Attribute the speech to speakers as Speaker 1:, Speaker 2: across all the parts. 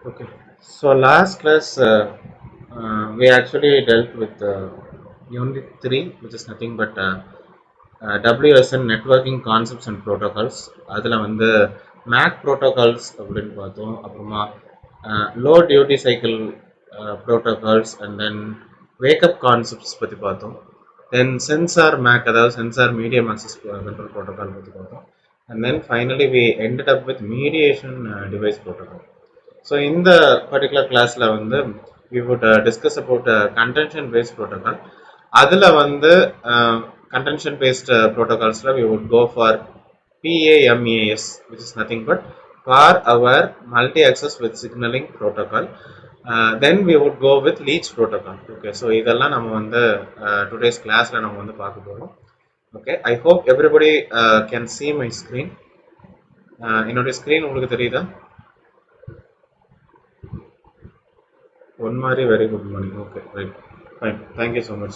Speaker 1: Okay. So last class we actually dealt with unit 3, which is nothing but WSN networking concepts and protocols. அதில் வந்து MAC protocols அப்படின்னு பார்த்தோம். அப்புறமா low duty cycle protocols and then wake up concepts பற்றி பார்த்தோம். Then sensor MAC, அதாவது sensor medium access control protocol பற்றி பார்த்தோம். And then finally we ended up with mediation device protocol. So in the particular class la வந்து we would discuss about contention based protocol. அதுல வந்து contention based protocols la we would go for PAMAS, which is nothing but for our multi access with signaling protocol. Then we would go with leech protocol. Okay, so இதெல்லாம் நம்ம வந்து today's class la நம்ம வந்து பார்க்க போறோம். Okay, I hope everybody can see my screen. என்னோட screen உங்களுக்கு தெரியுதா? One Mari, very good morning. Okay, right, fine. Thank you so much.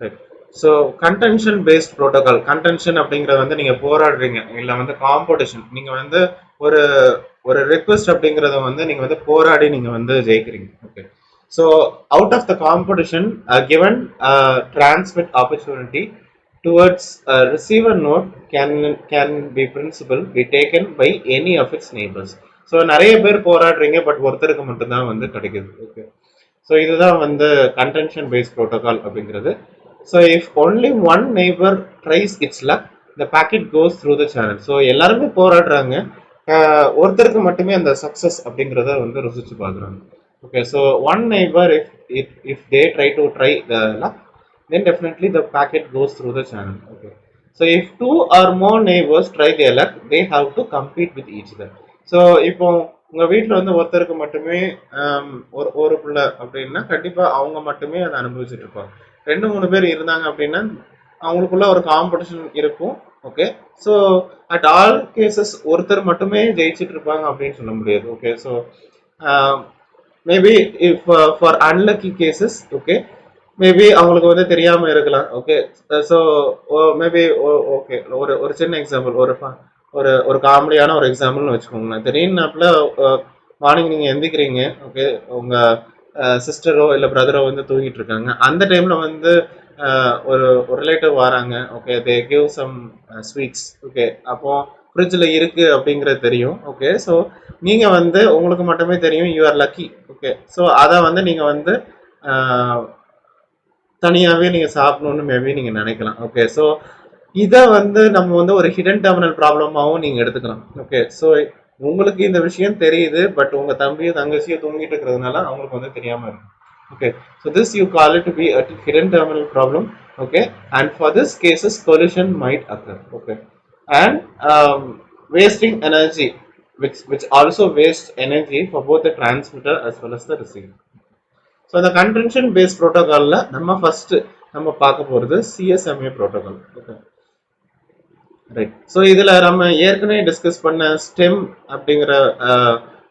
Speaker 1: Right. So contention based protocol. Contention அப்படிங்கறது வந்து நீங்க போராடுறீங்க இல்ல வந்து காம்படிஷன். நீங்க வந்து ஒரு request அப்படிங்கறத வந்து நீங்க வந்து போராடி நீங்க வந்து ஜெயிக்கிறீங்க. Okay. So out of the competition, given transmit opportunity towards receiver node can be principal be taken by any of its neighbors. So நிறைய பேர் போராடுறீங்க பட் ஒருத்தருக்கு மட்டும்தான் வந்து கிடைக்குது. ஓகே, ஸோ இதுதான் வந்து கன்டென்ஷன் பேஸ்ட் ப்ரோட்டோகால் அப்படிங்கிறது. So if only one neighbour tries its luck the packet goes through the channel. So எல்லாருமே போராடுறாங்க, ஒருத்தருக்கு மட்டுமே அந்த சக்ஸஸ் அப்படிங்கிறத வந்து ருசிச்சு பார்க்குறாங்க. Okay, so one neighbour if they try the luck then definitely the packet goes through the channel. Okay, so if two or more neighbors try their luck, they have to compete with each other. So இப்போ உங்கள் வீட்டில் வந்து ஒருத்தருக்கு மட்டுமே ஒரு பிள்ளை அப்படின்னா கண்டிப்பாக அவங்க மட்டுமே அதை அனுபவிச்சுட்டு இருப்பாங்க. 2-3 பேர் இருந்தாங்க அப்படின்னா அவங்களுக்குள்ள ஒரு காம்படிஷன் இருக்கும். Okay, so at all cases ஒருத்தர் மட்டுமே ஜெயிச்சுட்டு இருப்பாங்க அப்படின்னு சொல்ல முடியாது. Okay, so maybe if for unlucky cases, okay, maybe அவங்களுக்கு வந்து தெரியாமல் இருக்கலாம். ஓகே, ஸோ மேபி ஓகே, ஒரு சின்ன எக்ஸாம்பிள், ஒரு காமெடியான ஒரு எக்ஸாம்பிள்னு வச்சுக்கோங்களேன். திடீர்னு மார்னிங் நீங்கள் எந்திக்கிறீங்க. ஓகே, உங்கள் சிஸ்டரோ இல்லை பிரதரோ வந்து தூங்கிட்டு இருக்காங்க. அந்த டைமில் வந்து ஒரு ரிலேட்டிவ் வராங்க. Okay, they give some sweets. Okay, அப்போ ஃப்ரிட்ஜில் இருக்குது அப்படிங்கிறது தெரியும். ஓகே, ஸோ நீங்கள் வந்து உங்களுக்கு மட்டுமே தெரியும் you are lucky. Okay, so அதை வந்து நீங்கள் வந்து தனியாகவே நீங்கள் சாப்பிடணுன்னு மேபி நீங்கள் நினைக்கலாம். ஓகே, ஸோ இதை வந்து நம்ம வந்து ஒரு ஹிடன் டெர்மினல் ப்ராப்ளமாகவும் நீங்கள் எடுத்துக்கலாம். ஓகே, ஸோ உங்களுக்கு இந்த விஷயம் தெரியுது, பட் உங்கள் தம்பியும் தங்கச்சியும் தூங்கிட்டு இருக்கிறதுனால அவங்களுக்கு வந்து தெரியாமல் இருக்கும். Okay, so this you call it to be a hidden terminal problem. Okay, and for this cases collision might occur. Okay, and wasting energy, which also wastes energy for both the transmitter as well as the receiver. So இந்த contention paste ப்ரோட்டோகாலில் நம்ம பார்க்க போகிறது CSMA protocol. Okay, right. So இதில் நம்ம ஏற்கனவே discuss பண்ண stem அப்படிங்கிற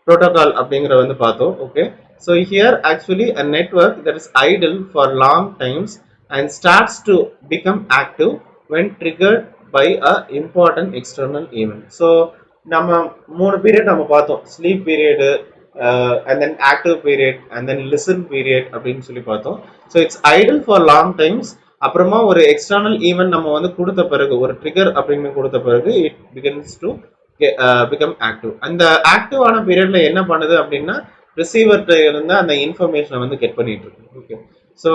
Speaker 1: protocol அப்படிங்கிற வந்து பார்த்தோம். Okay, so here actually a network that is idle for long times and starts to become active when triggered by a important external event. So நம்ம 3 period நம்ம பார்த்தோம். Sleep period, and then active period, and then listen period அப்படின்னு சொல்லி பார்த்தோம். So it's idle for long times. அப்புறமா ஒரு external event நம்ம வந்து கொடுத்த பிறகு, ஒரு ட்ரிகர் அப்படின்னு கொடுத்த பிறகு it begins to become active. அந்த ஆக்டிவான பீரியட்ல என்ன பண்ணுது அப்படின்னா ரிசீவர்கிட்ட இருந்து அந்த இன்ஃபர்மேஷனை வந்து கெட் பண்ணிட்டு இருக்கு. Okay, so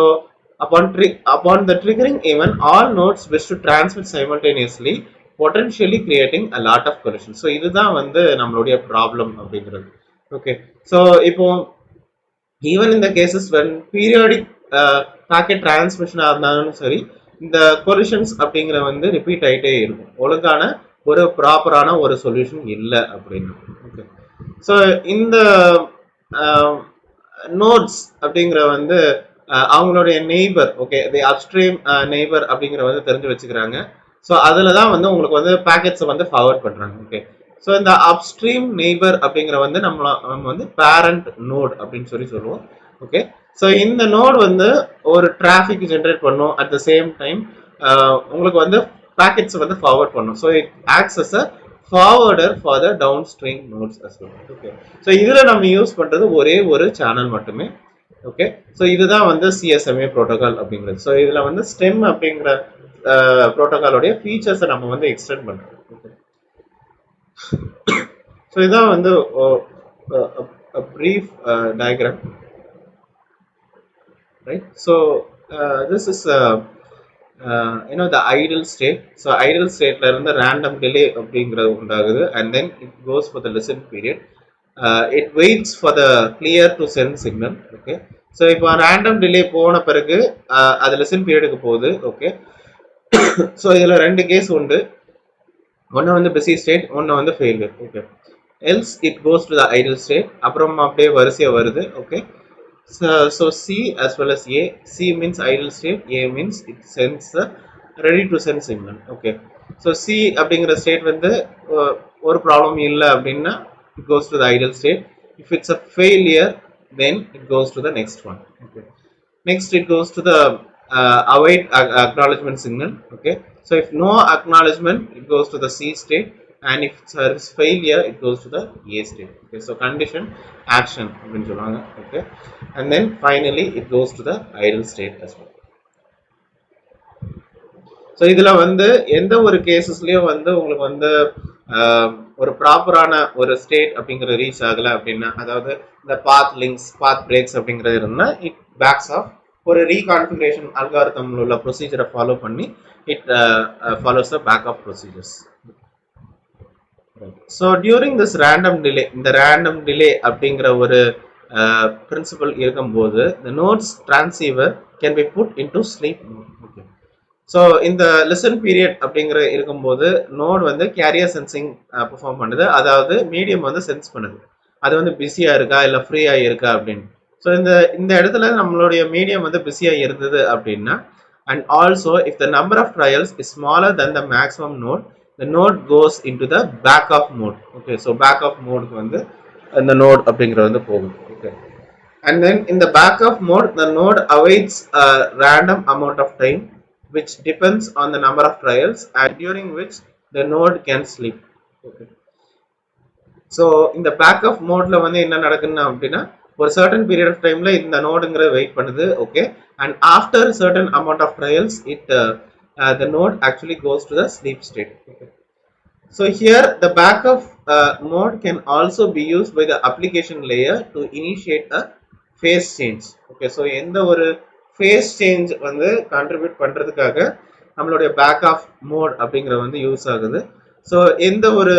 Speaker 1: upon the triggering event, all nodes wish to transmit simultaneously, potentially creating a lot of collision. So இதுதான் வந்து நம்மளுடைய ப்ராப்ளம் அப்படிங்கிறது. ஓகே, ஸோ இப்போ ஈவன் இந்த கேசஸ் வென் பீரியாடிக் பாக்கெட் டிரான்ஸ்மிஷனாக இருந்தாலும் சரி, இந்த கொலிஷன்ஸ் அப்படிங்கிற வந்து ரிப்பீட் ஆகிட்டே இருக்கும். ஒழுங்கான ஒரு ப்ராப்பரான ஒரு சொல்யூஷன் இல்லை அப்படின்னு. ஓகே, ஸோ இந்த நோட்ஸ் அப்படிங்கிற வந்து அவங்களுடைய நெய்பர், ஓகே, தி அப்ஸ்ட்ரீம் நெய்பர் அப்படிங்கிற வந்து தெரிஞ்சு வச்சுக்கிறாங்க. ஸோ அதில் தான் வந்து உங்களுக்கு வந்து பேக்கெட்ஸை வந்து ஃபார்வர்ட் பண்ணுறாங்க. ஓகே, ஸோ இந்த அப்ஸ்ட்ரீம் நெய்பர் அப்படிங்கிற வந்து நம்ம வந்து பேரண்ட் நோட் அப்படின்னு சொல்லுவோம். ஓகே, ஸோ இந்த நோட் வந்து ஒரு டிராஃபிக் ஜென்ரேட் பண்ணும். அட் த சேம் டைம் உங்களுக்கு வந்து பேக்கெட்ஸ் வந்து ஃபார்வர்ட் பண்ணும். So it acts as a forwarder for the downstream nodes as well. Okay, so இதுல நம்ம யூஸ் பண்றது ஒரே ஒரு சேனல் மட்டுமே. ஓகே, ஸோ இதுதான் வந்து சிஎஸ்எம்ஏ ப்ரோட்டோகால் அப்படிங்கிறது. ஸோ இதுல வந்து ஸ்டெம் அப்படிங்கிற ப்ரோட்டோகாலோடைய ஃபீச்சர்ஸை நம்ம வந்து எக்ஸ்டெண்ட் பண்றோம். ஓகே, ஸோ இதுதான் வந்து brief diagram, right? So this is the ideal state. So ideal state la irundha random delay அப்படிங்கிறது உண்டாகுது, and then it goes for the listen period. It waits for the clear to send signal. Okay, so இப்போ random delay போன பிறகு அது listen periodக்கு போகுது. Okay, so இதுல ரெண்டு case உண்டு. ஒன்று வந்து busy state, ஒன்று வந்து failure. Okay, else it goes to the idle state. அப்புறம் அப்படியே வரிசையா வருது. Okay, so C as well as A. C means idle state, A means it sends the ready to send signal. Okay, so C அப்படிங்கிற state வந்து ஒரு problem இல்லை அப்படின்னா it goes to the idle state. If it's a failure, then it goes to the next one. Okay, next it goes to the await acknowledgement signal. Okay, so if no acknowledgement, it goes to the C state, and if there is failure, it goes to the A state. Okay, so condition action அப்படினு சொல்வாங்க. Okay, and then finally it goes to the idle state as well. So இதுல வந்து எந்த ஒரு கேசஸ்லயும் வந்து உங்களுக்கு வந்து ஒரு ப்ராப்பரான ஒரு ஸ்டேட் அப்படிங்கிற ரீச் ஆகலை அப்படின்னா, அதாவது இந்த பாத் லிங்க்ஸ், பாத் பிரேக்ஸ் அப்படிங்கிறது இருந்தால் இட் பேக்ஸ் ஆஃப் ஒரு ரீகான்ஃபிகரேஷன் அல்காரிதம்ல உள்ள ப்ரொசீஜரை ஃபாலோ பண்ணி it follows the back off procedures. So during this random delay, இந்த ரேண்டம் டிலே அப்படிங்கிற ஒரு பிரின்சிபல் இருக்கும்போது the nodes transceiver can be put into sleep mode. Okay, so இந்த லிசன் பீரியட் அப்படிங்கிற இருக்கும்போது நோட் வந்து கேரியர் சென்சிங் பெர்ஃபார்ம் பண்ணுது, அதாவது மீடியம் வந்து சென்ஸ் பண்ணுது அது வந்து பிஸியா இருக்கா இல்லை ஃப்ரீயா இருக்கா அப்படின்னு. ஸோ இந்த இடத்துல நம்மளுடைய மீடியம் வந்து பிஸியா இருந்தது அப்படின்னா, and also if the number of trials is smaller than the maximum node, the node goes into the back off mode. Okay, so back off mode வந்து இந்த node அப்படிங்கிறது வந்து போகும். Okay, and then in the back off mode, the node awaits a random amount of time which depends on the number of trials and during which the node can sleep. Okay, so in the back off mode la வந்து என்ன நடக்குன்னா அப்படின்னா, ஒரு certain period of time la இந்த நோடுங்கற wait பண்ணுது. Okay, and after certain amount of trials it the node actually goes to the sleep state. Okay, so here the back off mode can also be used by the application layer to initiate a phase change. Okay, so எந்த ஒரு phase change வந்து contribute பண்றதுக்காக நம்மளுடைய back of mode அப்படிங்கிற வந்து use ஆகுது. So எந்த ஒரு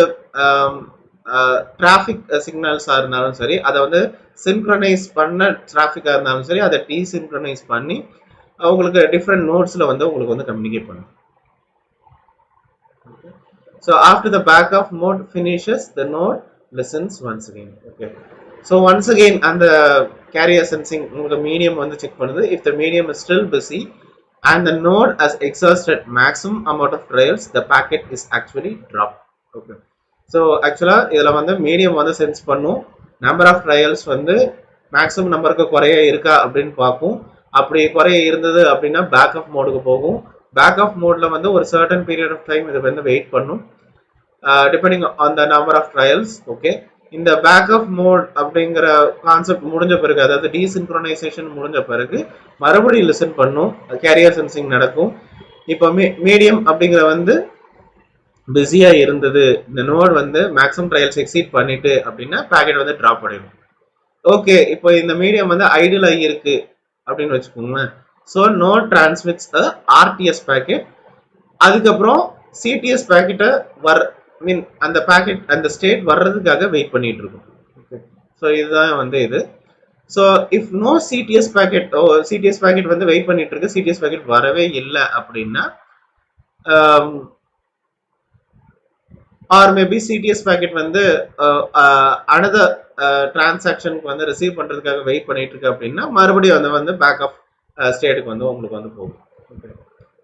Speaker 1: டிராஃபிக் சிக்னல்ஸா இருந்தாலும் சரி, அதை வந்து சின்க்ரனைஸ் பண்ண டிராஃபிக்கா இருந்தாலும் சரி, அதை டீசின்க்ரனைஸ் பண்ணி உங்களுக்கு டிஃப்ரெண்ட் நோட்ஸ்ல வந்து உங்களுக்கு வந்து கம்யூனிகேட் பண்ணும். So after the back off mode finishes, the node listens once again. Okay, so once again and the carrier sensing the medium வந்து check பண்ணுது. If the medium is still busy and the node has exhausted maximum amount of trials, the packet is actually dropped. Okay, so actually இதல வந்து medium வந்து sense பண்ணும், number of trials வந்து maximum நம்பருக்கு குறைய இருக்கா அப்படின்னு பார்க்கும். அப்படி குறைய இருந்தது அப்படின்னா பேக் ஆஃப் மோடுக்கு போகும். பேக் ஆஃப் மோட்ல வந்து ஒரு certain period of time இது வந்து வெயிட் பண்ணும் depending on the number of trials. Okay, இந்த பேக் ஆஃப் மோட் அப்படிங்கிற கான்செப்ட் முடிஞ்ச பிறகு, அதாவது டீசின்க்ரோனைசேஷன் முடிஞ்ச பிறகு மறுபடியும் லிசன் பண்ணும், கேரியர் சென்சிங் நடக்கும். இப்போ மீடியம் அப்படிங்கிற வந்து பிஸியா இருந்தது, இந்த நோட் வந்து மேக்ஸிமம் ட்ரையல்ஸ் எக்ஸீட் பண்ணிட்டு அப்படின்னா பேக்கெட் வந்து டிராப் பண்ணிடும். ஓகே, இப்போ இந்த மீடியம் வந்து ஐடியல் ஆகி இருக்கு அப்படின்னு வச்சுக்கோங்களேன். ஸோ நோட் டிரான்ஸ்மிட்ஸ் அ ஆர்டிஎஸ் பேக்கெட், அதுக்கப்புறம் சிடிஎஸ் பேக்கெட்டை மீன் அந்த பேக்கெட் அந்த ஸ்டேட் வர்றதுக்காக வெயிட் பண்ணிட்டு இருக்கும். ஸோ இதுதான் வந்து இது. So if no CTS packet, CTS packet வந்து வெயிட் பண்ணிட்டு இருக்கு, சிடிஎஸ் பேக்கெட் வரவே இல்லை அப்படின்னா, ஆர் மேபி சிடிஎஸ் பேக்கெட் வந்து அனதர் டிரான்சாக்ஷனுக்கு வந்து ரிசீவ் பண்றதுக்காக வெயிட் பண்ணிட்டு இருக்கு அப்படின்னா மறுபடியும் வந்து பேக் ஆஃப் ஸ்டேட்டுக்கு வந்து உங்களுக்கு வந்து போகும். Okay,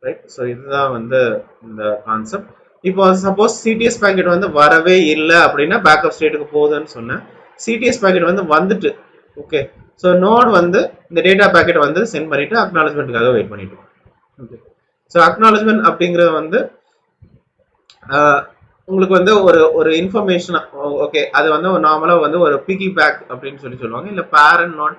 Speaker 1: right. ஸோ இதுதான் வந்து இந்த கான்செப்ட். இப்போ சப்போஸ் சிடிஎஸ் பேக்கெட் வந்து வரவே இல்லை அப்படின்னா பேக்கப் ஸ்டேட்டுக்கு போகுதுன்னு சொன்னேன். சிடிஎஸ் பேக்கெட் வந்து வந்துட்டு, ஓகே, ஸோ நோட் வந்து இந்த டேட்டா பேக்கெட் வந்து சென்ட் பண்ணிட்டு அக்னாலஜ்மெண்ட்டுக்காக வெயிட் பண்ணிட்டு. ஓகே, ஸோ அக்னாலஜ்மெண்ட் அப்படிங்கிறது வந்து உங்களுக்கு வந்து ஒரு இன்ஃபர்மேஷன், ஓகே, அது வந்து நார்மலா வந்து ஒரு பிகி பேக் அப்படின்னு சொல்லுவாங்க, இல்ல பேரண்ட் நாட்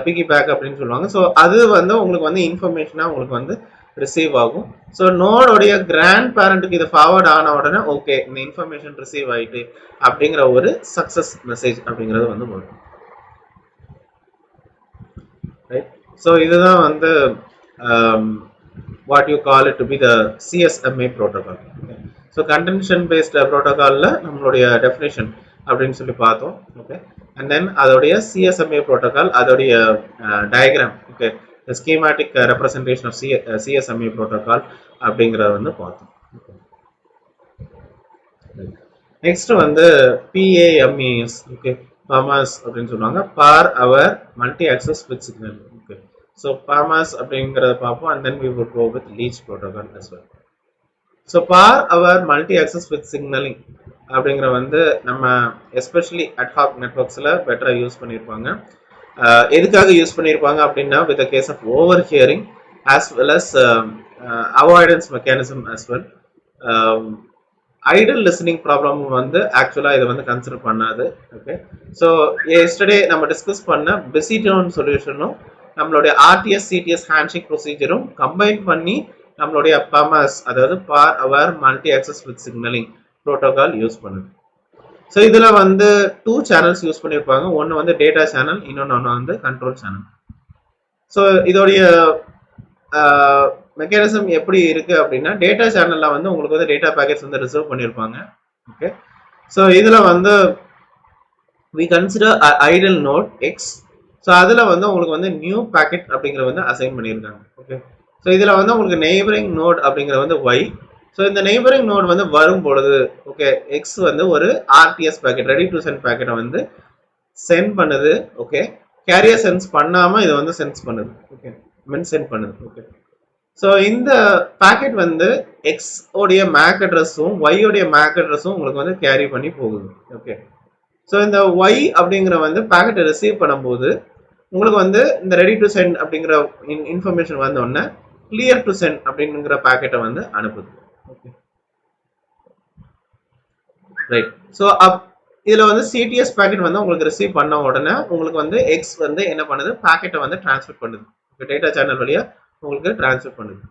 Speaker 1: பிகி பேக் அப்படின்னு சொல்லுவாங்க. ஸோ அது வந்து உங்களுக்கு வந்து இன்ஃபர்மேஷனா உங்களுக்கு வந்து ரிசீவ் ஆகும். ஸோ நோடோடைய கிராண்ட் பேரண்ட்டுக்கு இது ஃபார்வர்ட் ஆன உடனே ஓகே இந்த இன்ஃபர்மேஷன் ரிசீவ் ஆயிட்டு அப்படிங்கிற ஒரு சக்சஸ் மெசேஜ் அப்படிங்கிறது வந்து வரும். ரைட். ஸோ இதுதான் வந்து what you call it to be the CSMA protocol. Okay. So contention based protocolல நம்மளுடைய definition அப்படின்னு சொல்லி பார்த்தோம். Okay. And then அதோடைய CSMA protocol, அதோடைய diagram, okay, the schematic representation of CSMA protocol அப்படிங்கறத வந்து பார்த்தோம். Next வந்து PAMAS, okay, PAMAS அப்படின்னு சொல்லுவாங்க, per hour multi access with signal. Okay. So PAMAS அப்படிங்கறத பார்ப்போம், and then we will go with leech protocol as well. So per hour multi access with signaling அப்படிங்கற வந்து நம்ம எஸ்பெஷலி adhoc networksல பெட்டரா use பண்ணிருப்பாங்க. எதுக்காக யூஸ் பண்ணிருப்பாங்க அப்படின்னா with the case of overhearing as well as avoidance mechanism as well. Idle listening problem வந்து actually இதை வந்து கன்சிடர் பண்ணாது. ஓகே. ஸோ எஸ்டர்டே நம்ம டிஸ்கஸ் பண்ண பிஸி டோன் சொல்யூஷனும் நம்மளுடைய ஆர்டிஎஸ் சிடிஎஸ் ஹேண்ட்ஷேக் ப்ரொசீஜரும் கம்பைன் பண்ணி நம்மளுடைய PAMAS, அதாவது power multi access with signalling protocol use பண்ணுது. ஸோ இதுல வந்து 2 சேனல்ஸ் யூஸ் பண்ணியிருப்பாங்க. ஒன்று வந்து டேட்டா சேனல், இன்னொன்று வந்து கண்ட்ரோல் சேனல். ஸோ இதோடைய மெக்கானிசம் எப்படி இருக்கு அப்படின்னா, டேட்டா சேனல்ல வந்து உங்களுக்கு வந்து டேட்டா பேக்கெட்ஸ் வந்து ரிசர்வ் பண்ணியிருப்பாங்க. ஓகே. ஸோ இதுல வந்து we consider idle node X. So அதுல வந்து உங்களுக்கு வந்து நியூ பேக்கெட் அப்படிங்கிற வந்து அசைன் பண்ணியிருக்காங்க. ஓகே. ஸோ இதுல வந்து உங்களுக்கு நெய்பரிங் நோட் அப்படிங்கிற வந்து Y. ஸோ இந்த நெய்பரிங் நோட் வந்து வரும் பொழுது ஓகே எக்ஸ் வந்து ஒரு RTS packet, ready to send பேக்கெட்டை வந்து சென்ட் பண்ணுது. ஓகே. கேரியர் சென்ஸ் பண்ணாம இதை வந்து சென்ஸ் பண்ணுது. ஓகே, மீன் சென்ட் பண்ணுது. ஓகே. ஸோ இந்த பேக்கெட் வந்து எக்ஸ் உடைய மேக் அட்ரஸும் ஒய் உடைய மேக் அட்ரஸும் உங்களுக்கு வந்து கேரி பண்ணி போகுது. ஓகே. ஸோ இந்த ஒய் அப்படிங்கிற வந்து பேக்கெட்டை ரிசீவ் பண்ணும்போது உங்களுக்கு வந்து இந்த ரெடி டு சென்ட் அப்படிங்கிற இன்ஃபர்மேஷன் வந்தோடனே கிளியர் டு சென்ட் அப்படிங்கிற பேக்கெட்டை வந்து அனுப்புது. Okay, right. ஸோ இதுல வந்து சிடிஎஸ் பேக்கெட் வந்து உங்களுக்கு ரிசீவ் பண்ண உடனே உங்களுக்கு வந்து எக்ஸ் வந்து என்ன பண்ணுது, பேக்கெட்டை வந்து டிரான்ஸ்ஃபர் பண்ணுது. டேட்டா சேனல் வழியா உங்களுக்கு டிரான்ஸ்ஃபர் பண்ணுது.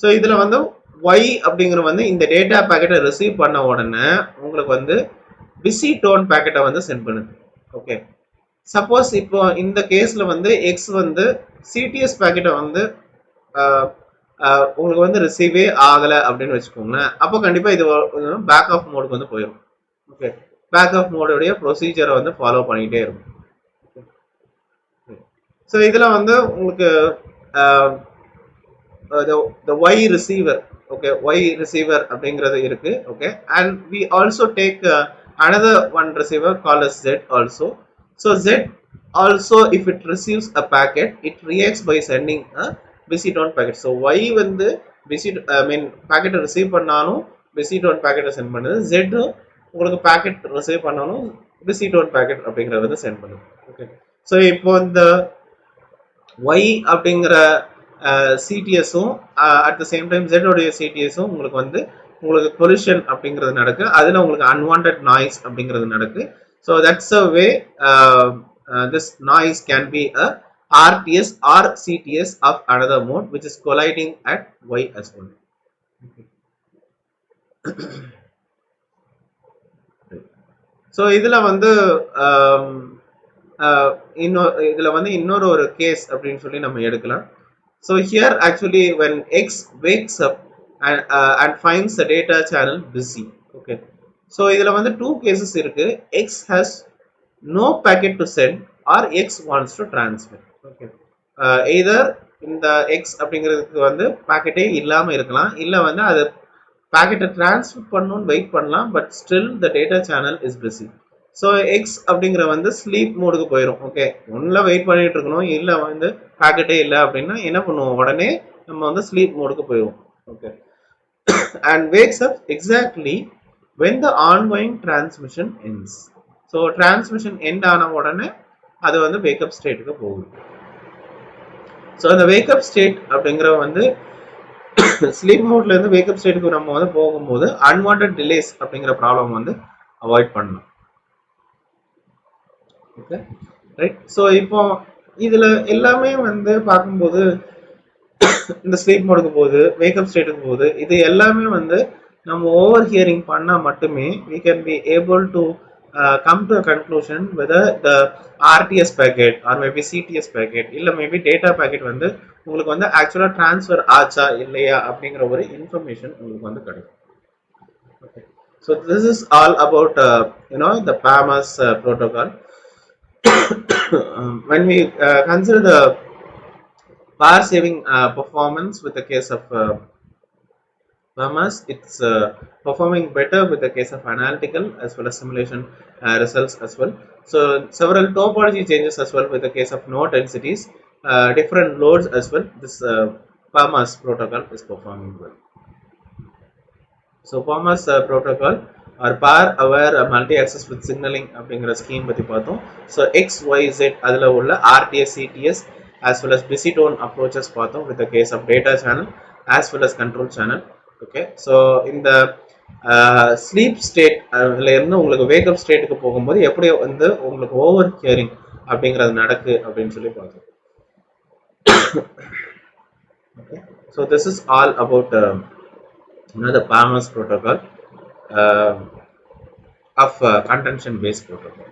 Speaker 1: ஸோ இதுல வந்து ஒய் அப்படிங்கிற வந்து இந்த டேட்டா பேக்கெட்டை ரிசீவ் பண்ண உடனே உங்களுக்கு வந்து பிஸி டோன் பேக்கெட்டை வந்து சென்ட் பண்ணுது. ஓகே. சப்போஸ் இப்போ இந்த கேஸ்ல வந்து எக்ஸ் வந்து சிடிஎஸ் பேக்கெட்டை வந்து உங்களுக்கு வந்து ரிசீவே ஆகலை அப்படின்னு வச்சுக்கோங்களேன். அப்போ கண்டிப்பா இது பேக் ஆஃப் மோடுக்கு வந்து போயிடும். ஓகே, பேக் ஆஃப் மோடுடைய ப்ரொசீஜரை வந்து ஃபாலோ பண்ணிக்கிட்டே இருக்கும். ஸோ இதுல வந்து உங்களுக்கு the Y receiver, okay, Y receiver அப்படிங்கிறது இருக்கு. Okay, and we also take another one receiver called as Z also. So Z also, if it receives a packet, it reacts by sending a busy tone packet. So Y வந்து busy packet receive பண்ணாலும் busy tone packet send பண்ணுது. Z உங்களுக்கு packet receive பண்ணாலும் busy tone packet அப்படிங்கறது வந்து send பண்ணுது. Okay. So இப்போ இந்த Y அப்படிங்கிற சிடிஎஸும் at the same time Z உடைய சிடிஎஸும் உங்களுக்கு கொலிஷன் அப்படிங்கிறது நடக்கு. அதுல உங்களுக்கு அன்வான்டட் நாய்ஸ் அப்படிங்கிறது நடக்கு. So that's a way this noise can be a RTS or CTS of another mode which is colliding at Y as well. So இதுல வந்து இன்னொரு ஒரு கேஸ் அப்படின்னு சொல்லி நம்ம எடுக்கலாம். So here actually when X wakes up and finds the data channel busy. Okay. So இதுல வந்து 2 cases இருக்கு. X has no packet to send or X wants to transmit. Okay. Either இந்த X அப்படிங்கிறதுக்கு வந்து பாக்கெட்டே இல்லாம இருக்கலாம், இல்ல வந்து அது பாக்கெட்டை டிரான்ஸ்ஃபர் பண்ணணும்னு வெயிட் பண்ணலாம், but still the data channel is busy. So X அப்படிங்கிற வந்து ஸ்லீப் மோடுக்கு போயிடும். ஓகே, ஒன்றில் வெயிட் பண்ணிட்டு இருக்கணும், இல்லை வந்து பேக்கெட்டே இல்லை அப்படின்னா என்ன பண்ணுவோம், உடனே நம்ம வந்து ஸ்லீப் மோடுக்கு போயிடுவோம். Okay, and wax up exactly when the ongoing transmission ends. So transmission end ஆன உடனே அது வந்து வேக்கப் ஸ்டேட்டுக்கு போகுது. ஸோ அந்த வேக்கப் ஸ்டேட் அப்படிங்கிற வந்து ஸ்லீப் மோட்ல இருந்து வேக்கப் ஸ்டேட்டுக்கு நம்ம வந்து போகும்போது அன்வான்ட் டிலேஸ் அப்படிங்கிற ப்ராப்ளம் வந்து அவாய்ட் பண்ணணும். Okay right. ஸோ இப்போ இதுல எல்லாமே வந்து பார்க்கும்போது இந்த ஸ்லீப் மோடுக்கு போகுது, வேக்கப் ஸ்டேட்டுக்கு போகுது, இது எல்லாமே வந்து நம்ம ஓவர் ஹியரிங் பண்ணா மட்டுமே we can be able to come to a conclusion whether the RTS packet or maybe CTS packet இல்ல மேபி டேட்டா பேக்கெட் வந்து உங்களுக்கு வந்து ஆக்சுவலா டிரான்ஸ்ஃபர் ஆச்சா இல்லையா அப்படிங்கிற ஒரு இன்ஃபர்மேஷன் உங்களுக்கு வந்து கிடைக்கும். Okay. So this is all about the PAMAS protocol. When we consider the power saving performance with the case of PAMAS, it's performing better with the case of analytical as well as simulation results as well. So several topology changes as well with the case of node densities, different loads as well. This PAMAS protocol is performing well. So PAMAS protocol or power aware multi-access with signaling அப்படிங்கிற scheme பத்தி பார்த்தோம். So XYZ அதுல உள்ள RTS, CTS as well as busy tone approaches பார்த்தோம் with the case of data channel as well as control channel. Okay, so இந்த sleep ஸ்டேட்ல இருந்து உங்களுக்கு வேக்கப் ஸ்டேட்டுக்கு போகும்போது எப்படி வந்து உங்களுக்கு ஓவர் ஹியரிங் அப்படிங்கிறது நடக்கு அப்படின்னு சொல்லி பார்த்தோம். Okay, so this is all about the PAMAS protocol of contention based protocol.